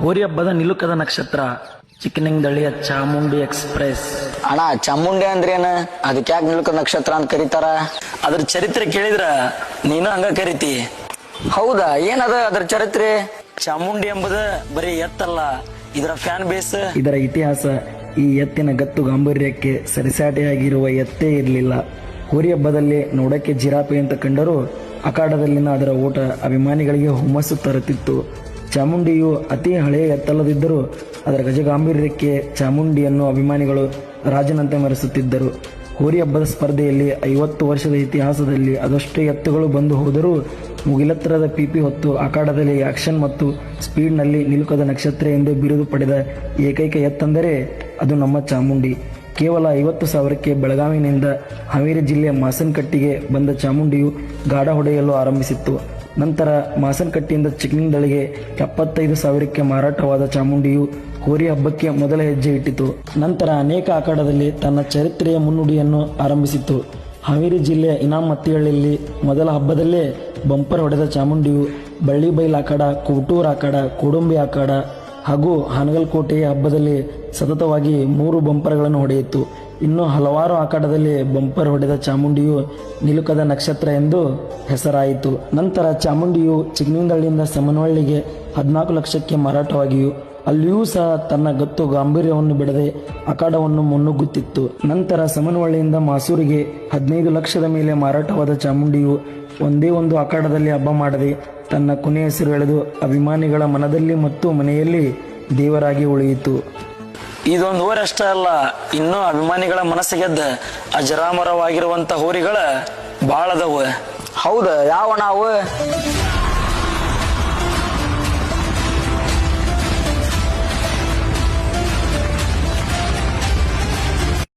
ಹೋರಿ ಹಬ್ಬದ ನಿಲುಕದ ನಕ್ಷತ್ರ ಚಿಕ್ಕನಿಂಗದಳ್ಳಿಯ ಚಾಮುಂಡಿ ಎಕ್ಸ್ಪ್ರೆಸ್. ಅಣ್ಣ ಚಾಮುಂಡಿ ಅಂದ್ರೇನ? ಅದಕ್ಕೆ ಯಾಕೆ ನಿಲುಕ ನಕ್ಷತ್ರ ಅಂತ ಕರೀತಾರ? ಅದ್ರ ಚರಿತ್ರೆ ಕೇಳಿದ್ರ ನೀನು ಹಂಗ ಕರಿತಿ. ಹೌದಾ? ಏನದ ಅದ್ರ ಚರಿತ್ರೆ? ಚಾಮುಂಡಿ ಎಂಬುದು ಬರೀ ಎತ್ತಲ್ಲ, ಇದರ ಫ್ಯಾನ್ ಬೇಸ್, ಇದರ ಇತಿಹಾಸ. ಈ ಎತ್ತಿನ ಗತ್ತು ಗಾಂಭೀರ್ಯಕ್ಕೆ ಸರಿಸಾಟಿಯಾಗಿರುವ ಎತ್ತೇ ಇರಲಿಲ್ಲ. ಹೋರಿ ಹಬ್ಬದಲ್ಲಿ ನೋಡಕ್ಕೆ ಜಿರಾಪೆ ಅಂತ ಕಂಡರೂ ಅಖಾಡದಲ್ಲಿನ ಅದರ ಓಟ ಅಭಿಮಾನಿಗಳಿಗೆ ಹುಮ್ಮಸ್ಸು ತರುತ್ತಿತ್ತು. ಚಾಮುಂಡಿಯು ಅತಿ ಹಳೆಯ ಎತ್ತಲ್ಲದಿದ್ದರೂ ಅದರ ಗಜಗಾಂಭೀರ್ಯಕ್ಕೆ ಚಾಮುಂಡಿಯನ್ನು ಅಭಿಮಾನಿಗಳು ರಾಜನಂತೆ ಮೆರೆಸುತ್ತಿದ್ದರು. ಹೋರಿ ಹಬ್ಬದ ಸ್ಪರ್ಧೆಯಲ್ಲಿ 50 ವರ್ಷದ ಇತಿಹಾಸದಲ್ಲಿ ಅದಷ್ಟೇ ಎತ್ತುಗಳು ಬಂದು ಹೋದರೂ ಮುಗಿಲೆತ್ತರದ ಪಿಪಿ ಹೊತ್ತು ಅಖಾಡದಲ್ಲಿ ಆಕ್ಷನ್ ಮತ್ತು ಸ್ಪೀಡ್ನಲ್ಲಿ ನಿಲುಕದ ನಕ್ಷತ್ರ ಎಂದು ಬಿರುದು ಪಡೆದ ಏಕೈಕ ಎತ್ತೆಂದರೆ ಅದು ನಮ್ಮ ಚಾಮುಂಡಿ. ಕೇವಲ 50,000ಕ್ಕೆ ಬೆಳಗಾವಿನಿಂದ ಹಾವೇರಿ ಜಿಲ್ಲೆಯ ಮಾಸನಕಟ್ಟಿಗೆ ಬಂದ ಚಾಮುಂಡಿಯು ಗಾಢ ಹೊಡೆಯಲು ಆರಂಭಿಸಿತ್ತು. ನಂತರ ಮಾಸನಕಟ್ಟಿಯಿಂದ ಚಿಕ್ಕನಿಂಗದಳ್ಳಿಗೆ 75,000ಕ್ಕೆ ಮಾರಾಟವಾದ ಚಾಮುಂಡಿಯು ಹೋರಿ ಹಬ್ಬಕ್ಕೆ ಮೊದಲ ಹೆಜ್ಜೆ ಇಟ್ಟಿತು. ನಂತರ ಅನೇಕ ಅಖಾಡದಲ್ಲಿ ತನ್ನ ಚರಿತ್ರೆಯ ಮುನ್ನುಡಿಯನ್ನು ಆರಂಭಿಸಿತು. ಹಾವೇರಿ ಜಿಲ್ಲೆಯ ಇನಾಮತ್ತಿಹಳ್ಳಿಯಲ್ಲಿ ಮೊದಲ ಹಬ್ಬದಲ್ಲೇ ಬಂಪರ್ ಹೊಡೆದ ಚಾಮುಂಡಿಯು ಬಳ್ಳಿಬೈಲ್ ಅಖಾಡ, ಕೋಟೂರು ಅಖಾಡ, ಕೋಡುಂಬಿ ಅಖಾಡ ಹಾಗೂ ಹಾನಗಲಕೋಟೆಯ ಹಬ್ಬದಲ್ಲಿ ಸತತವಾಗಿ 3 ಬಂಪರ್ಗಳನ್ನು ಹೊಡೆಯಿತು. ಇನ್ನು ಹಲವಾರು ಅಖಾಡದಲ್ಲಿ ಬಂಪರ್ ಹೊಡೆದ ಚಾಮುಂಡಿಯು ನಿಲುಕದ ನಕ್ಷತ್ರ ಎಂದು ಹೆಸರಾಯಿತು. ನಂತರ ಚಾಮುಂಡಿಯು ಚಿಕ್ಕನಿಂಗದಳ್ಳಿಯಿಂದ ಸಮನವಳ್ಳಿಗೆ 14 ಲಕ್ಷಕ್ಕೆ ಮಾರಾಟವಾಗಿಯೂ ಅಲ್ಲಿಯೂ ಸಹ ತನ್ನ ಗತ್ತು ಗಾಂಭೀರ್ಯವನ್ನು ಬಿಡದೆ ಅಖಾಡವನ್ನು ಮುನ್ನುಗ್ಗುತ್ತಿತ್ತು. ನಂತರ ಸಮನವಳ್ಳಿಯಿಂದ ಮಾಸೂರಿಗೆ 15 ಲಕ್ಷದ ಮೇಲೆ ಮಾರಾಟವಾದ ಚಾಮುಂಡಿಯು ಒಂದೇ ಒಂದು ಅಖಾಡದಲ್ಲಿ ಹಬ್ಬ ಮಾಡದೆ ತನ್ನ ಕೊನೆ ಹೆಸರು ಎಳೆದು ಅಭಿಮಾನಿಗಳ ಮನದಲ್ಲಿ ಮತ್ತು ಮನೆಯಲ್ಲಿ ದೇವರಾಗಿ ಉಳಿಯಿತು. ಇದೊಂದು ಹೋರಷ್ಟ ಅಲ್ಲ, ಇನ್ನೂ ಅಭಿಮಾನಿಗಳ ಮನಸ್ಸು ಗೆದ್ದ ಅಜರಾಮರವಾಗಿರುವಂತ ಹೋರಿಗಳ ಬಾಳದವು. ಹೌದ? ಯಾವ ನಾವು